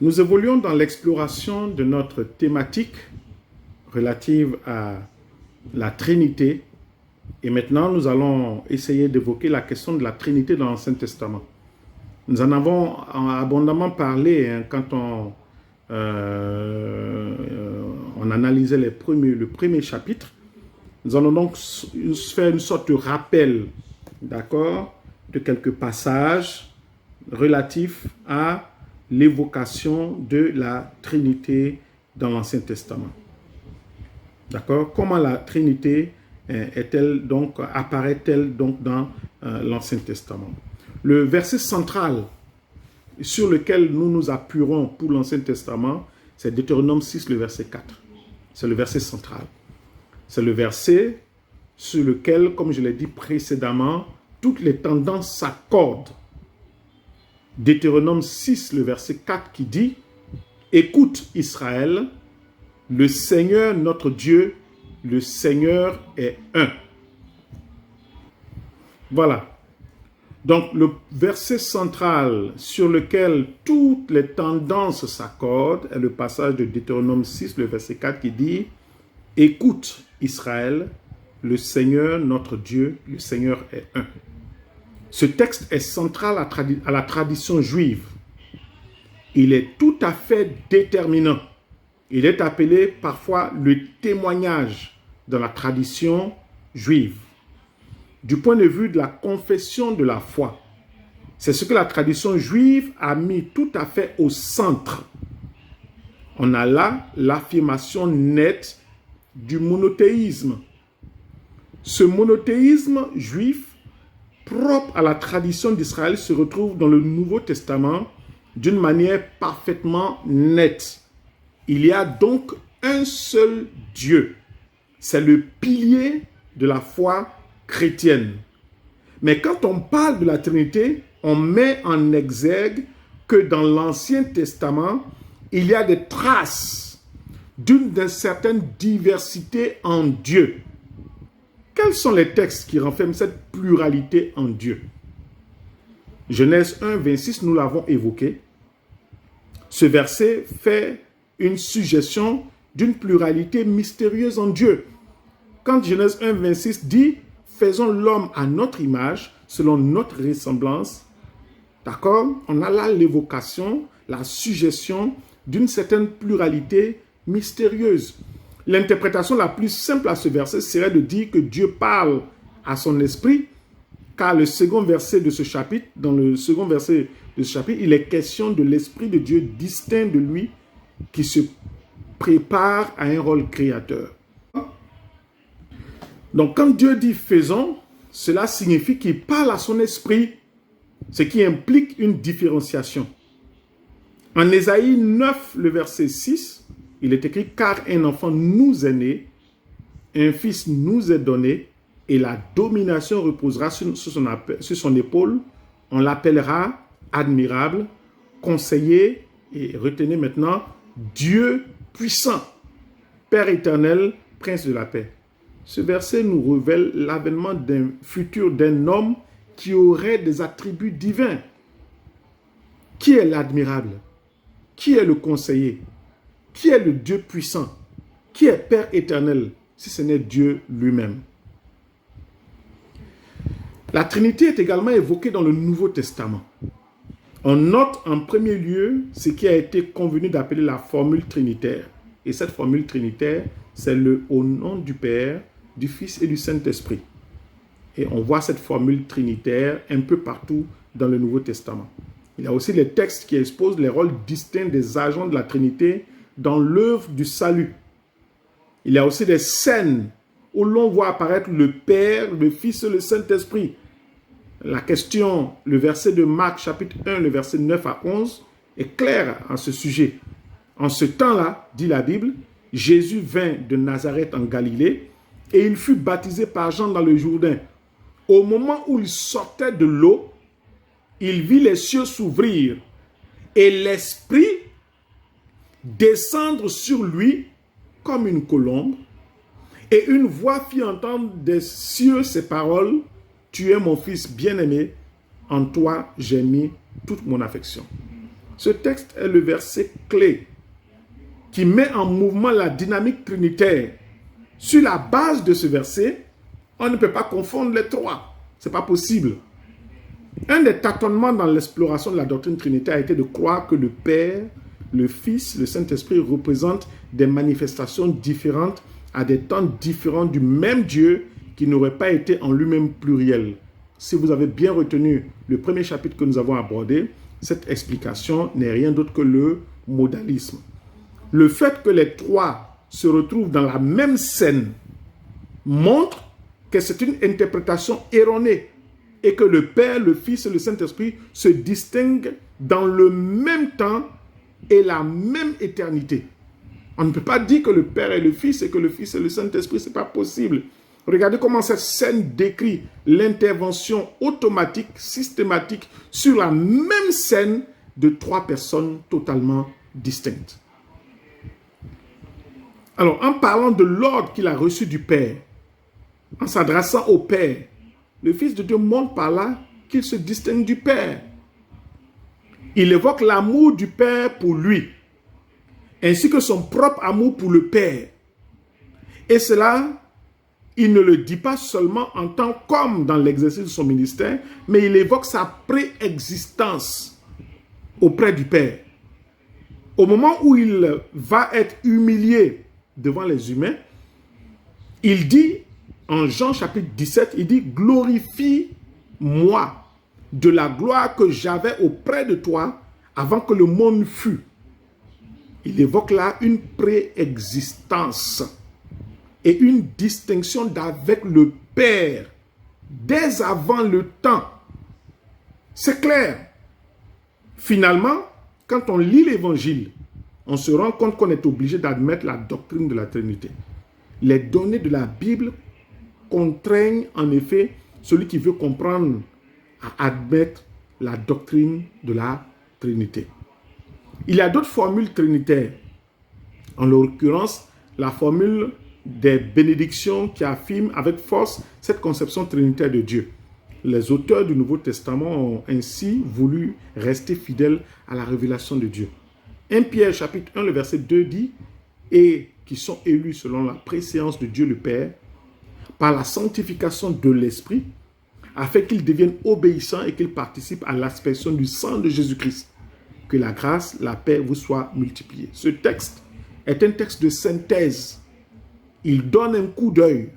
Nous évoluons dans l'exploration de notre thématique relative à la Trinité. Et maintenant, nous allons essayer d'évoquer la question de la Trinité dans l'Ancien Testament. Nous en avons abondamment parlé quand on analysait le premier chapitre. Nous allons donc faire une sorte de rappel, d'accord, de quelques passages relatifs à l'évocation de la Trinité dans l'Ancien Testament. D'accord? Comment la Trinité apparaît-elle donc dans l'Ancien Testament? Le verset central sur lequel nous nous appuierons pour l'Ancien Testament, c'est Deutéronome 6, le verset 4. C'est le verset central. C'est le verset sur lequel, comme je l'ai dit précédemment, toutes les tendances s'accordent. Deutéronome 6, le verset 4 qui dit « Écoute Israël, le Seigneur notre Dieu, le Seigneur est un. » Voilà. Donc le verset central sur lequel toutes les tendances s'accordent est le passage de Deutéronome 6, le verset 4 qui dit « Écoute Israël, le Seigneur notre Dieu, le Seigneur est un. » Ce texte est central à la tradition juive. Il est tout à fait déterminant. Il est appelé parfois le témoignage dans la tradition juive. Du point de vue de la confession de la foi, c'est ce que la tradition juive a mis tout à fait au centre. On a là l'affirmation nette du monothéisme. Ce monothéisme juif propre à la tradition d'Israël se retrouve dans le Nouveau Testament d'une manière parfaitement nette. Il y a donc un seul Dieu. C'est le pilier de la foi chrétienne. Mais quand on parle de la Trinité, on met en exergue que dans l'Ancien Testament, il y a des traces d'une certaine diversité en Dieu. Quels sont les textes qui renferment cette pluralité en Dieu? Genèse 1, 26, nous l'avons évoqué. Ce verset fait une suggestion d'une pluralité mystérieuse en Dieu. Quand Genèse 1, 26 dit « Faisons l'homme à notre image, selon notre ressemblance », d'accord? On a là l'évocation, la suggestion d'une certaine pluralité mystérieuse. L'interprétation la plus simple à ce verset serait de dire que Dieu parle à son esprit, car le second verset de ce chapitre, dans le second verset de ce chapitre, il est question de l'esprit de Dieu distinct de lui qui se prépare à un rôle créateur. Donc quand Dieu dit « faisons », cela signifie qu'il parle à son esprit, ce qui implique une différenciation. En Ésaïe 9, le verset 6, il est écrit « Car un enfant nous est né, un fils nous est donné, et la domination reposera sur son épaule. On l'appellera admirable, conseiller, et retenez maintenant, Dieu puissant, Père éternel, Prince de la paix. » Ce verset nous révèle l'avènement d'un futur d'un homme qui aurait des attributs divins. Qui est l'admirable? Qui est le conseiller? Qui est le Dieu puissant? Qui est Père éternel, si ce n'est Dieu lui-même? La Trinité est également évoquée dans le Nouveau Testament. On note en premier lieu ce qui a été convenu d'appeler la formule trinitaire. Et cette formule trinitaire, c'est le au nom du Père, du Fils et du Saint-Esprit. Et on voit cette formule trinitaire un peu partout dans le Nouveau Testament. Il y a aussi les textes qui exposent les rôles distincts des agents de la Trinité dans l'œuvre du salut. Il y a aussi des scènes où l'on voit apparaître le Père, le Fils et le Saint-Esprit. La question, le verset de Marc chapitre 1, le verset 9 à 11, est clair en ce sujet. En ce temps-là, dit la Bible, Jésus vint de Nazareth en Galilée et il fut baptisé par Jean dans le Jourdain. Au moment où il sortait de l'eau, il vit les cieux s'ouvrir et l'Esprit descendre sur lui comme une colombe. Et une voix fit entendre des cieux ces paroles, « Tu es mon fils bien-aimé, en toi j'ai mis toute mon affection. » Ce texte est le verset clé qui met en mouvement la dynamique trinitaire. Sur la base de ce verset, on ne peut pas confondre les trois. Ce n'est pas possible. Un des tâtonnements dans l'exploration de la doctrine trinitaire a été de croire que le Père, le Fils, le Saint-Esprit représentent des manifestations différentes à des temps différents du même Dieu qui n'aurait pas été en lui-même pluriel. Si vous avez bien retenu le premier chapitre que nous avons abordé, cette explication n'est rien d'autre que le modalisme. Le fait que les trois se retrouvent dans la même scène montre que c'est une interprétation erronée et que le Père, le Fils et le Saint-Esprit se distinguent dans le même temps et la même éternité. On ne peut pas dire que le Père est le Fils et que le Fils est le Saint-Esprit, ce n'est pas possible. Regardez comment cette scène décrit l'intervention automatique, systématique, sur la même scène de trois personnes totalement distinctes. Alors, en parlant de l'ordre qu'il a reçu du Père, en s'adressant au Père, le Fils de Dieu montre par là qu'il se distingue du Père. Il évoque l'amour du Père pour lui, ainsi que son propre amour pour le Père. Et cela, il ne le dit pas seulement en tant qu'homme dans l'exercice de son ministère, mais il évoque sa préexistence auprès du Père. Au moment où il va être humilié devant les humains, il dit, en Jean chapitre 17, il dit « Glorifie-moi de la gloire que j'avais auprès de toi avant que le monde fût. » Il évoque là une préexistence et une distinction d'avec le Père dès avant le temps. C'est clair. Finalement, quand on lit l'Évangile, on se rend compte qu'on est obligé d'admettre la doctrine de la Trinité. Les données de la Bible contraignent en effet celui qui veut comprendre à admettre la doctrine de la Trinité. Il y a d'autres formules trinitaires. En l'occurrence, la formule des bénédictions qui affirme avec force cette conception trinitaire de Dieu. Les auteurs du Nouveau Testament ont ainsi voulu rester fidèles à la révélation de Dieu. 1 Pierre chapitre 1, le verset 2 dit « Et qui sont élus selon la préséance de Dieu le Père, par la sanctification de l'Esprit, afin qu'ils deviennent obéissants et qu'ils participent à l'aspersion du sang de Jésus-Christ. Que la grâce, la paix vous soient multipliées. » Ce texte est un texte de synthèse. Il donne un coup d'œil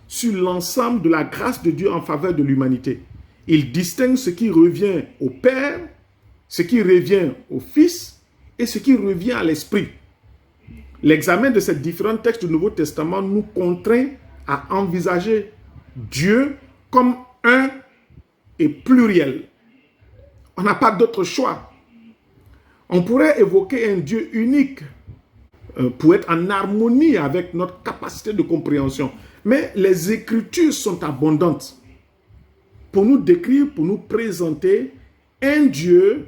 sur l'ensemble de la grâce de Dieu en faveur de l'humanité. Il distingue ce qui revient au Père, ce qui revient au Fils et ce qui revient à l'Esprit. L'examen de ces différents textes du Nouveau Testament nous contraint à envisager Dieu comme un et pluriel. On n'a pas d'autre choix. On pourrait évoquer un Dieu unique pour être en harmonie avec notre capacité de compréhension. Mais les Écritures sont abondantes pour nous décrire, pour nous présenter un Dieu,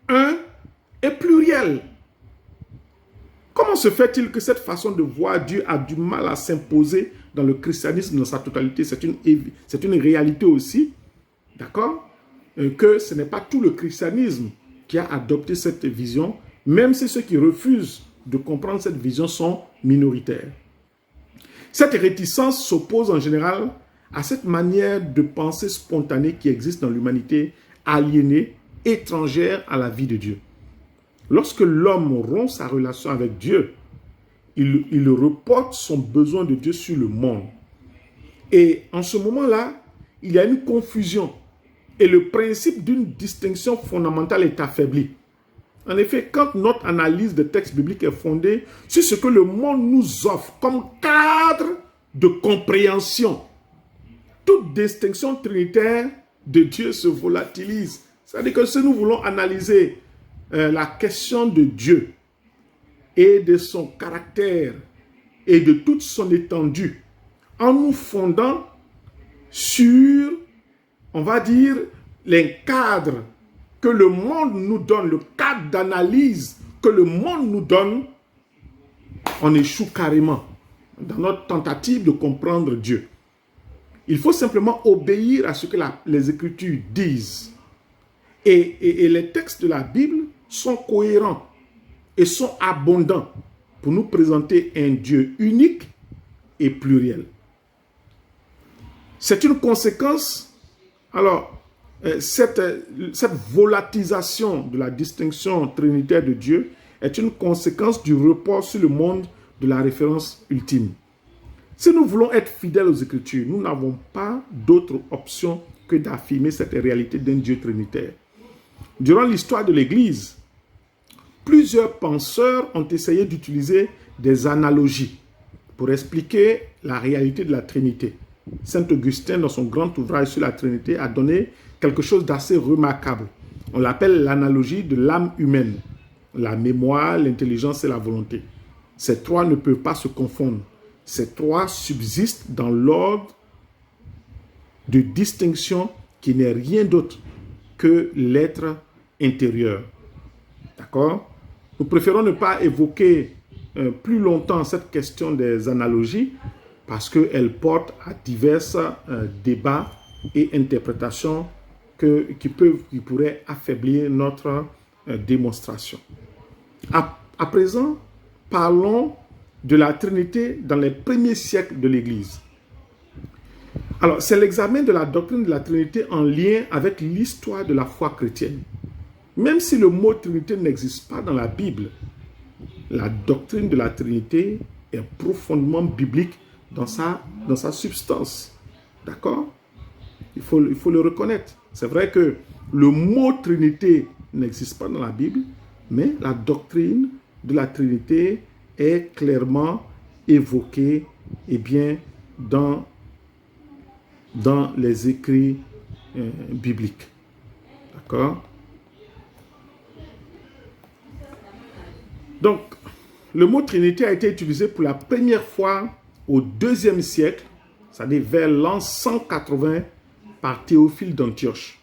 un et pluriel. Comment se fait-il que cette façon de voir Dieu a du mal à s'imposer dans le christianisme dans sa totalité? C'est une réalité aussi, d'accord? Que ce n'est pas tout le christianisme qui a adopté cette vision, même si ceux qui refusent de comprendre cette vision sont minoritaires. Cette réticence s'oppose en général à cette manière de penser spontanée qui existe dans l'humanité aliénée, étrangère à la vie de Dieu. Lorsque l'homme rompt sa relation avec Dieu, il reporte son besoin de Dieu sur le monde. Et en ce moment-là, il y a une confusion et le principe d'une distinction fondamentale est affaibli. En effet, quand notre analyse des textes bibliques est fondée sur ce que le monde nous offre comme cadre de compréhension, toute distinction trinitaire de Dieu se volatilise. C'est-à-dire que si nous voulons analyser la question de Dieu et de son caractère et de toute son étendue, en nous fondant sur, on va dire, les cadres que le monde nous donne, le cadre d'analyse que le monde nous donne, on échoue carrément dans notre tentative de comprendre Dieu. Il faut simplement obéir à ce que les Écritures disent. Et les textes de la Bible sont cohérents et sont abondants pour nous présenter un Dieu unique et pluriel. C'est une conséquence, alors, cette volatilisation de la distinction trinitaire de Dieu est une conséquence du report sur le monde de la référence ultime. Si nous voulons être fidèles aux Écritures, nous n'avons pas d'autre option que d'affirmer cette réalité d'un Dieu trinitaire. Durant l'histoire de l'Église, plusieurs penseurs ont essayé d'utiliser des analogies pour expliquer la réalité de la Trinité. Saint Augustin, dans son grand ouvrage sur la Trinité, a donné quelque chose d'assez remarquable. On l'appelle l'analogie de l'âme humaine, la mémoire, l'intelligence et la volonté. Ces trois ne peuvent pas se confondre. Ces trois subsistent dans l'ordre de distinction qui n'est rien d'autre que l'être intérieur. D'accord? Nous préférons ne pas évoquer plus longtemps cette question des analogies parce qu'elle porte à divers débats et interprétations qui pourraient affaiblir notre démonstration. À présent, parlons de la Trinité dans les premiers siècles de l'Église. Alors, c'est l'examen de la doctrine de la Trinité en lien avec l'histoire de la foi chrétienne. Même si le mot Trinité n'existe pas dans la Bible, la doctrine de la Trinité est profondément biblique dans sa substance. D'accord? Il faut le reconnaître. C'est vrai que le mot Trinité n'existe pas dans la Bible, mais la doctrine de la Trinité est clairement évoquée dans les écrits bibliques. D'accord? Donc, le mot Trinité a été utilisé pour la première fois au IIe siècle, c'est-à-dire vers l'an 180 par Théophile d'Antioche.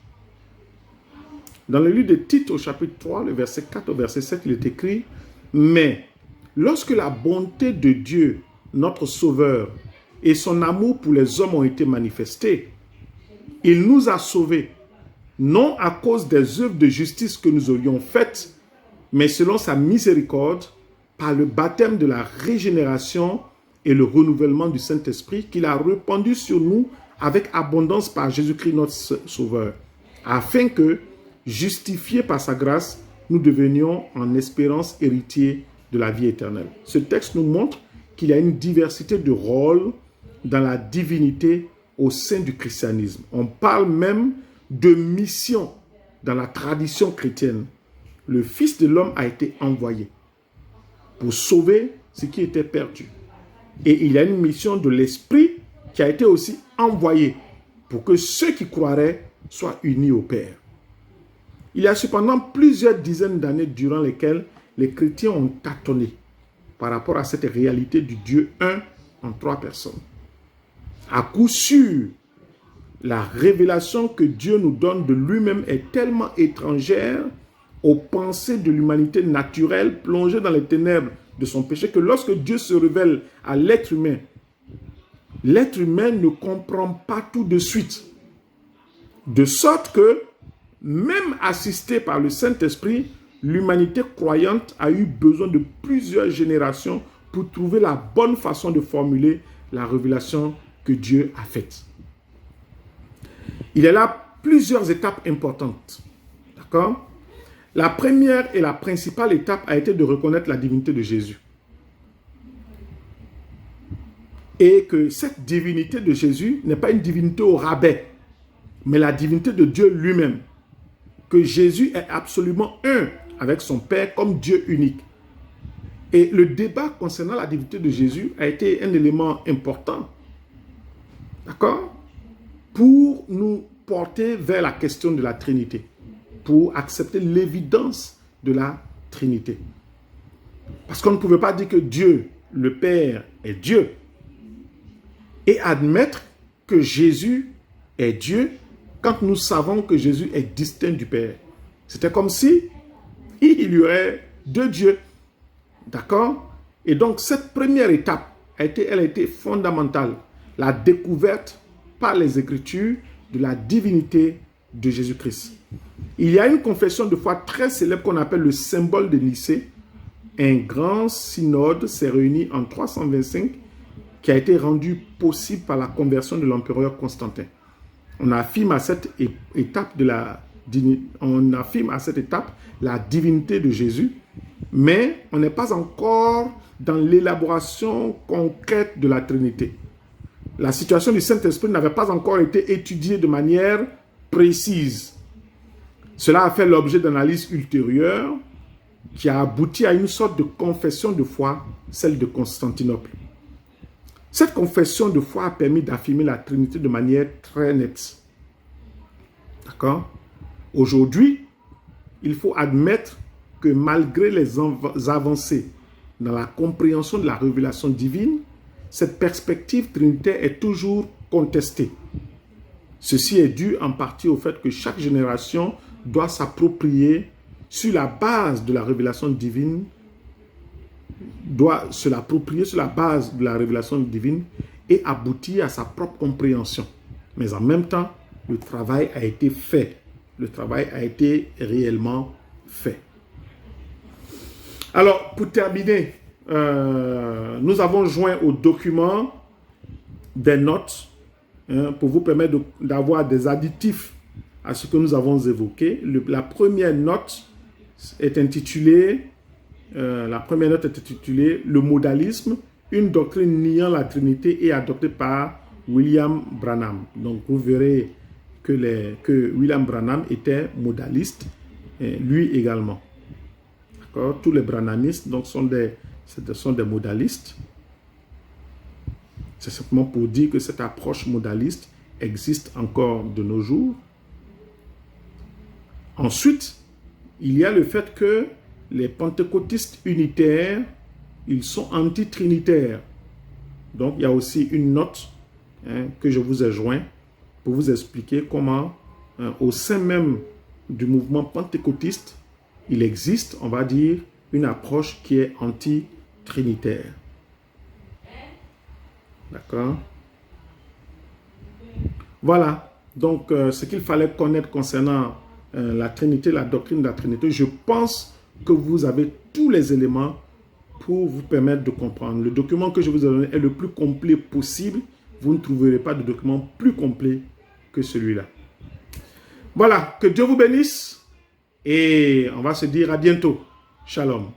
Dans le livre de Tite au chapitre 3, le verset 4 au verset 7, il est écrit « Mais lorsque la bonté de Dieu, notre Sauveur, et son amour pour les hommes ont été manifestés, il nous a sauvés, non à cause des œuvres de justice que nous aurions faites, mais selon sa miséricorde, par le baptême de la régénération et le renouvellement du Saint-Esprit qu'il a répandu sur nous avec abondance par Jésus-Christ notre Sauveur, afin que, justifiés par sa grâce, nous devenions en espérance héritiers de la vie éternelle. Ce texte nous montre qu'il y a une diversité de rôles dans la divinité au sein du christianisme. On parle même de mission dans la tradition chrétienne. Le Fils de l'homme a été envoyé pour sauver ce qui était perdu. Et il y a une mission de l'Esprit qui a été aussi envoyée pour que ceux qui croiraient soient unis au Père. Il y a cependant plusieurs dizaines d'années durant lesquelles les chrétiens ont tâtonné par rapport à cette réalité du Dieu un en trois personnes. À coup sûr, la révélation que Dieu nous donne de lui-même est tellement étrangère aux pensées de l'humanité naturelle plongée dans les ténèbres de son péché que lorsque Dieu se révèle à l'être humain ne comprend pas tout de suite. De sorte que, même assistée par le Saint-Esprit, l'humanité croyante a eu besoin de plusieurs générations pour trouver la bonne façon de formuler la révélation que Dieu a faite. Il y a là plusieurs étapes importantes. D'accord? La première et la principale étape a été de reconnaître la divinité de Jésus. Et que cette divinité de Jésus n'est pas une divinité au rabais, mais la divinité de Dieu lui-même. Que Jésus est absolument un avec son Père comme Dieu unique. Et le débat concernant la divinité de Jésus a été un élément important. D'accord? Pour nous porter vers la question de la Trinité. Pour accepter l'évidence de la Trinité. Parce qu'on ne pouvait pas dire que Dieu, le Père, est Dieu. Et admettre que Jésus est Dieu quand nous savons que Jésus est distinct du Père. C'était comme si il y aurait deux dieux. D'accord? Et donc cette première étape, elle a été fondamentale. La découverte par les Écritures de la divinité de Jésus-Christ. Il y a une confession de foi très célèbre qu'on appelle le symbole de Nicée. Un grand synode s'est réuni en 325 qui a été rendu possible par la conversion de l'empereur Constantin. On affirme à cette étape la divinité de Jésus, mais on n'est pas encore dans l'élaboration concrète de la Trinité. La situation du Saint-Esprit n'avait pas encore été étudiée de manière précise. Cela a fait l'objet d'analyses ultérieures qui a abouti à une sorte de confession de foi, celle de Constantinople. Cette confession de foi a permis d'affirmer la Trinité de manière très nette. D'accord? Aujourd'hui, il faut admettre que malgré les avancées dans la compréhension de la révélation divine, cette perspective trinitaire est toujours contestée. Ceci est dû en partie au fait que chaque génération doit s'approprier sur la base de la révélation divine, et aboutir à sa propre compréhension. Mais en même temps, le travail a été fait. Le travail a été réellement fait. Alors, pour terminer, nous avons joint au document des notes pour vous permettre d'avoir des additifs à ce que nous avons évoqué. La première note est intitulée Le modalisme, une doctrine niant la Trinité et adoptée par William Branham. Donc vous verrez que William Branham était modaliste, lui également. Tous les branhamistes donc, sont des modalistes. C'est simplement pour dire que cette approche modaliste existe encore de nos jours. Ensuite, il y a le fait que les pentecôtistes unitaires, ils sont anti-trinitaires. Donc, il y a aussi une note que je vous ai jointe pour vous expliquer comment, au sein même du mouvement pentecôtiste, il existe, on va dire, une approche qui est anti-trinitaire. D'accord? Voilà. Donc, ce qu'il fallait connaître concernant la Trinité, la doctrine de la Trinité, je pense que vous avez tous les éléments pour vous permettre de comprendre. Le document que je vous ai donné est le plus complet possible. Vous ne trouverez pas de document plus complet que celui-là. Voilà, que Dieu vous bénisse et on va se dire à bientôt. Shalom.